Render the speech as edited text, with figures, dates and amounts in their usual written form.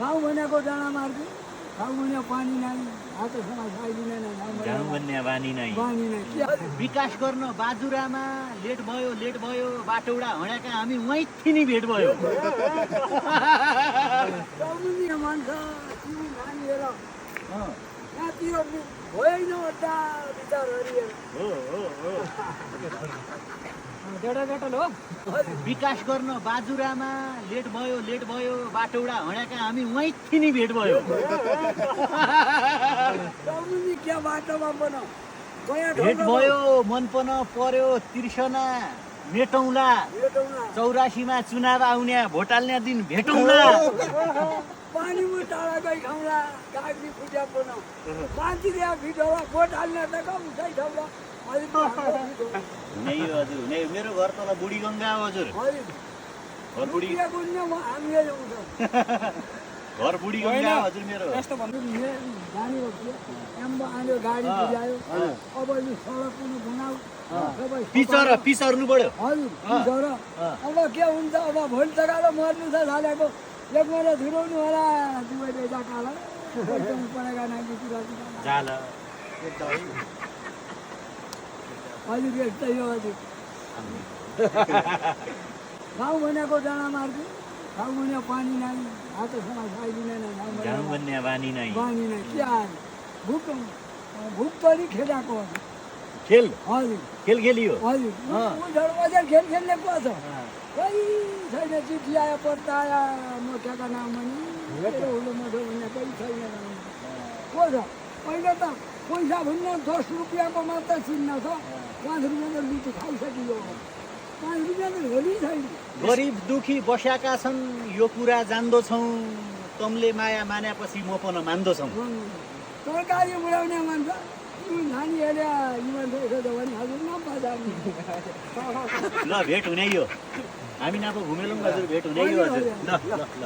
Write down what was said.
गाउँ भनेको डाँडा मार्गी गाउँ भने पानी नाही हातसँग खाइदिँदैन गाउँ भन्ने बानी नै बानी नै विकास गर्न बाजुरामा लेट भयो बाटौडा हँड्याका हामी वहीँ थिनी भेट भयो कमुनी मान्छ तिमी नानीहेर यहाँतिर भएन अड्डा विचार हरिएर विकास गर्न बाजुरामा लेट भयो बाटौडा हँड्याका हामी वहीँ थिनी भेट भयो कमुनी क्या बाटोमा बनाऊ भेट भयो मन पनि पर्यो तिर्सना मेटौँला 84मा चुनाव आउने भोट हाल्ने दिन भेटौँला पानीमा टाढा गई खाउँला गाडी पूजा बनाऊ मान्छे यहाँ भिडौला भोट हाल्ने त कम उठाइ खाउँला हुने हो हजुर हुने मेरो घर तल बुढी गङ्गा हो हजुर घर बुढी हामीले ल्याउँछ घर बुढी गङ्गा हो हजुर मेरो जाने हो आयो गाडी बुझायो अब यो सडक पनि बनाऊ पिच हर्नु पर्यो हजुर अब के हुन्छ अब भोलि तगाएर मर्नु छ सालेको एक महिना धुराउनु होला दुवैले जाकाला पढेका नानी जाल हजुर यस्तै हो हजुर गाउँ भनेको डाँडा मार्गी गाउँ भने पानी नाही हातसँग खाइदिँदैन गाउँ भन्ने बानी नै बानी नै के आयो भुक पनि खेलाएको खेल हजुर खेल खेलियो हजुर बजार खेल खेल्ने को छ कोही छैन चिठी आयो पत्ता आयो मोटाका नाम पनि हुलो मोटो भन्ने कोही छैन को छ पहिला त पैसा भन्ने 10 रुपियाँको मात्र चिन्ह छ 5 रुपियाँ त लुटी खाइसकियो 5 रुपियाँ त होली छैन गरिब दुखी बस्याका छन् यो कुरा जान्दछौँ तमले माया मानेपछि म पनि मान्दछौँ सरकारी बुढाउने मान्छ नानी हेरे भने हजुर नपाजाने ल भेट हुने यो हामी नापो घुमेलौँ हजुर भेट हुने यो हजुर ल ल